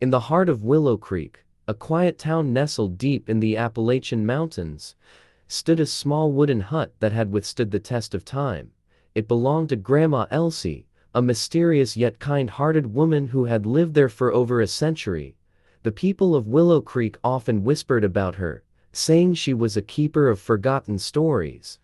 In the heart of Willow Creek, a quiet town nestled deep in the Appalachian Mountains, stood a small wooden hut that had withstood the test of time. It belonged to Grandma Elsie, a mysterious yet kind-hearted woman who had lived there for over a century. The people of Willow Creek often whispered about her, saying she was a keeper of forgotten stories,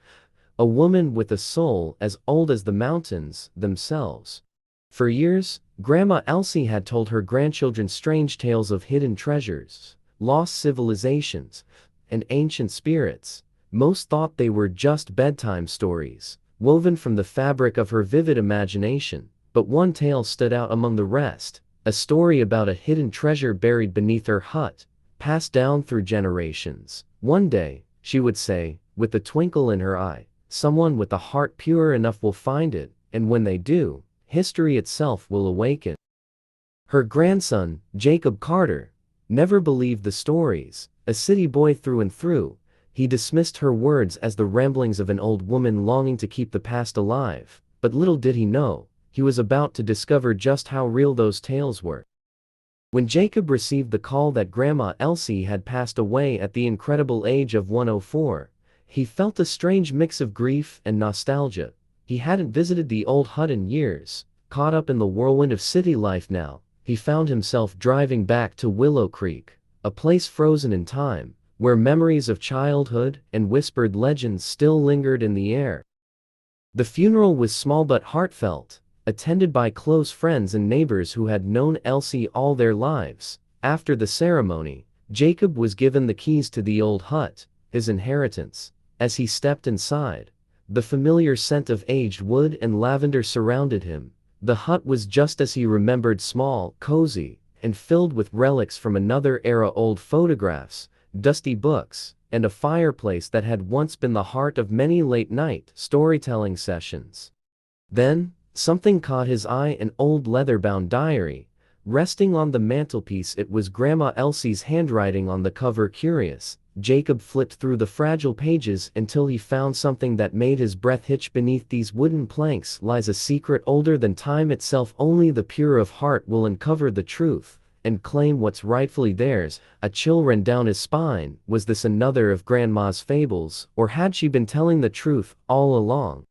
a woman with a soul as old as the mountains themselves. For years, Grandma Elsie had told her grandchildren strange tales of hidden treasures, lost civilizations, and ancient spirits. Most thought they were just bedtime stories, woven from the fabric of her vivid imagination, but one tale stood out among the rest, a story about a hidden treasure buried beneath her hut, passed down through generations. One day, she would say, with a twinkle in her eye, someone with a heart pure enough will find it, and when they do, history itself will awaken. Her grandson, Jacob Carter, never believed the stories. A city boy through and through, he dismissed her words as the ramblings of an old woman longing to keep the past alive. But little did he know, he was about to discover just how real those tales were. When Jacob received the call that Grandma Elsie had passed away at the incredible age of 104, he felt a strange mix of grief and nostalgia. He hadn't visited the old hut in years. Caught up in the whirlwind of city life now, he found himself driving back to Willow Creek, a place frozen in time, where memories of childhood and whispered legends still lingered in the air. The funeral was small but heartfelt, attended by close friends and neighbors who had known Elsie all their lives. After the ceremony, Jacob was given the keys to the old hut, his inheritance. As he stepped inside, the familiar scent of aged wood and lavender surrounded him. The hut was just as he remembered, small, cozy, and filled with relics from another era: old photographs, dusty books, and a fireplace that had once been the heart of many late-night storytelling sessions. Then, something caught his eye: an old leather-bound diary, resting on the mantelpiece. It was Grandma Elsie's handwriting on the cover. Curious, Jacob flipped through the fragile pages until he found something that made his breath hitch. Beneath these wooden planks lies a secret older than time itself. Only the pure of heart will uncover the truth and claim what's rightfully theirs. A chill ran down his spine. Was this another of Grandma's fables, or had she been telling the truth all along?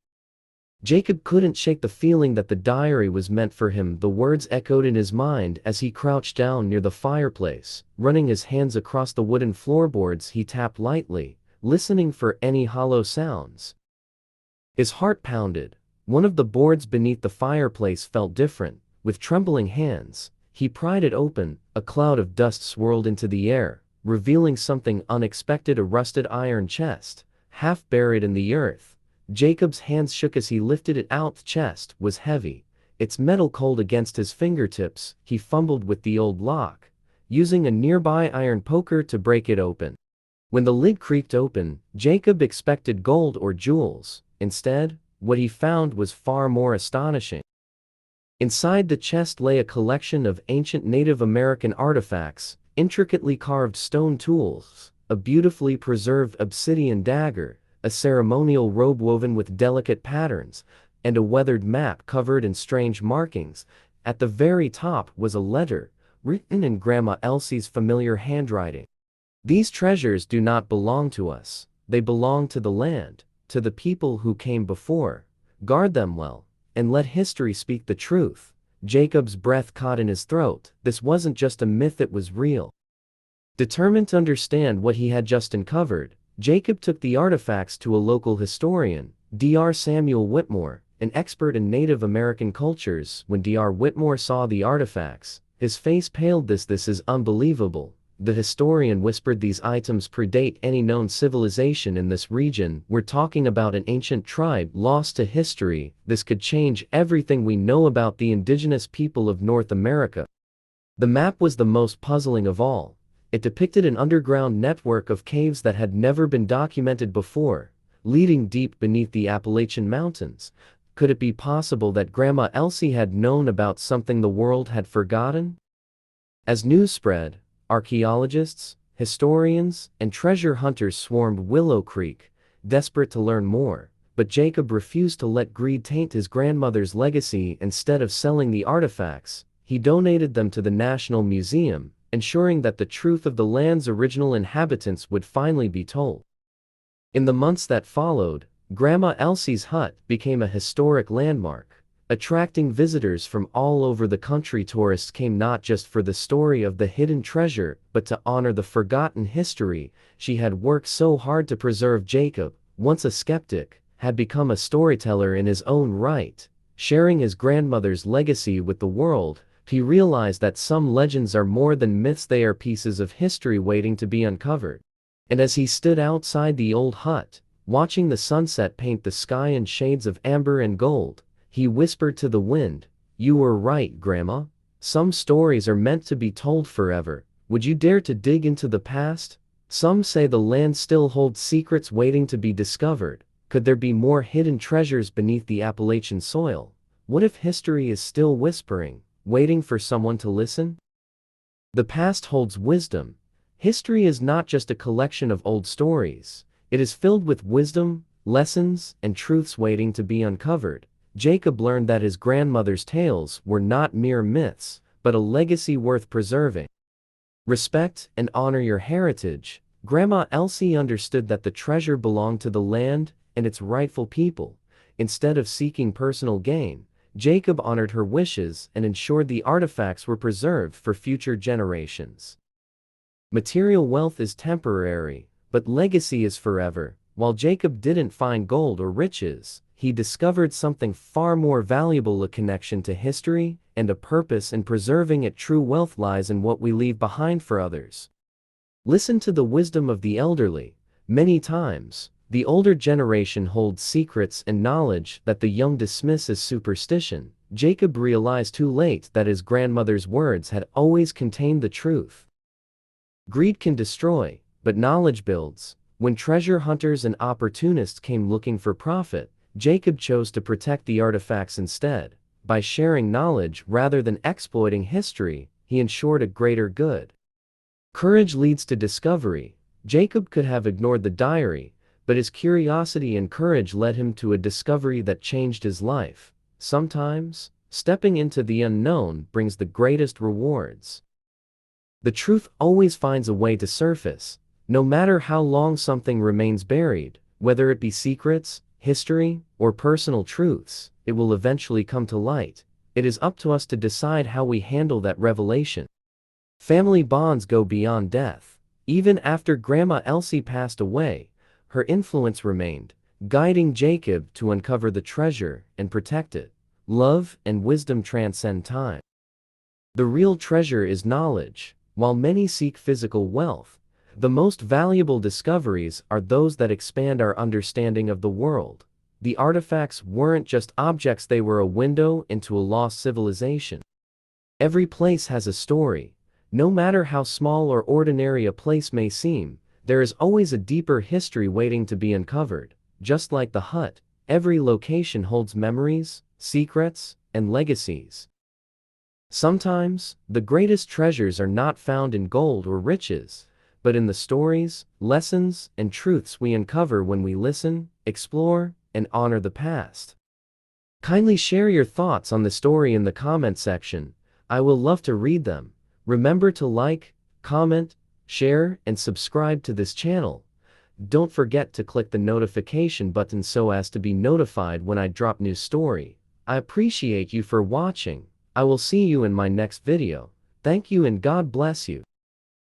Jacob couldn't shake the feeling that the diary was meant for him. The words echoed in his mind as he crouched down near the fireplace. Running his hands across the wooden floorboards, he tapped lightly, listening for any hollow sounds. His heart pounded. One of the boards beneath the fireplace felt different. With trembling hands, he pried it open. A cloud of dust swirled into the air, revealing something unexpected: a rusted iron chest, half buried in the earth. Jacob's hands shook as he lifted it out. The chest was heavy, its metal cold against his fingertips. He fumbled with the old lock, using a nearby iron poker to break it open. When the lid creaked open, Jacob expected gold or jewels. Instead, what he found was far more astonishing. Inside the chest lay a collection of ancient Native American artifacts, intricately carved stone tools, a beautifully preserved obsidian dagger, a ceremonial robe woven with delicate patterns, and a weathered map covered in strange markings. At the very top was a letter, written in Grandma Elsie's familiar handwriting. "These treasures do not belong to us. They belong to the land, to the people who came before. Guard them well, and let history speak the truth." Jacob's breath caught in his throat. This wasn't just a myth, it was real. Determined to understand what he had just uncovered, Jacob took the artifacts to a local historian, Dr. Samuel Whitmore, an expert in Native American cultures. When Dr. Whitmore saw the artifacts, his face paled. This is unbelievable," the historian whispered. "These items predate any known civilization in this region. We're talking about an ancient tribe lost to history. This could change everything we know about the indigenous people of North America." The map was the most puzzling of all. It depicted an underground network of caves that had never been documented before, leading deep beneath the Appalachian Mountains. Could it be possible that Grandma Elsie had known about something the world had forgotten? As news spread, archaeologists, historians, and treasure hunters swarmed Willow Creek, desperate to learn more. But Jacob refused to let greed taint his grandmother's legacy. Instead of selling the artifacts, he donated them to the National Museum, ensuring that the truth of the land's original inhabitants would finally be told. In the months that followed, Grandma Elsie's hut became a historic landmark, attracting visitors from all over the country. Tourists came not just for the story of the hidden treasure, but to honor the forgotten history she had worked so hard to preserve. Jacob, once a skeptic, had become a storyteller in his own right, sharing his grandmother's legacy with the world. He realized that some legends are more than myths, they are pieces of history waiting to be uncovered. And as he stood outside the old hut, watching the sunset paint the sky in shades of amber and gold, he whispered to the wind, "You were right, Grandma. Some stories are meant to be told forever. Would you dare to dig into the past? Some say the land still holds secrets waiting to be discovered. Could there be more hidden treasures beneath the Appalachian soil? What if history is still whispering, waiting for someone to listen?" The past holds wisdom. History is not just a collection of old stories. It is filled with wisdom, lessons, and truths waiting to be uncovered. Jacob learned that his grandmother's tales were not mere myths, but a legacy worth preserving. Respect and honor your heritage. Grandma Elsie understood that the treasure belonged to the land and its rightful people. Instead of seeking personal gain, Jacob honored her wishes and ensured the artifacts were preserved for future generations. Material wealth is temporary, but legacy is forever. While Jacob didn't find gold or riches, he discovered something far more valuable: a connection to history and a purpose in preserving it. True wealth lies in what we leave behind for others. Listen to the wisdom of the elderly. Many times, the older generation holds secrets and knowledge that the young dismiss as superstition. Jacob realized too late that his grandmother's words had always contained the truth. Greed can destroy, but knowledge builds. When treasure hunters and opportunists came looking for profit, Jacob chose to protect the artifacts instead. By sharing knowledge rather than exploiting history, he ensured a greater good. Courage leads to discovery. Jacob could have ignored the diary, but his curiosity and courage led him to a discovery that changed his life. Sometimes, stepping into the unknown brings the greatest rewards. The truth always finds a way to surface. No matter how long something remains buried, whether it be secrets, history, or personal truths, it will eventually come to light. It is up to us to decide how we handle that revelation. Family bonds go beyond death. Even after Grandma Elsie passed away, her influence remained, guiding Jacob to uncover the treasure and protect it. Love and wisdom transcend time. The real treasure is knowledge. While many seek physical wealth, the most valuable discoveries are those that expand our understanding of the world. The artifacts weren't just objects, they were a window into a lost civilization. Every place has a story. No matter how small or ordinary a place may seem, there is always a deeper history waiting to be uncovered. Just like the hut, every location holds memories, secrets, and legacies. Sometimes, the greatest treasures are not found in gold or riches, but in the stories, lessons, and truths we uncover when we listen, explore, and honor the past. Kindly share your thoughts on the story in the comment section. I will love to read them. Remember to like, comment, share, and subscribe to this channel. Don't forget to click the notification button so as to be notified when I drop new story. I appreciate you for watching. I will see you in my next video. Thank you and God bless you.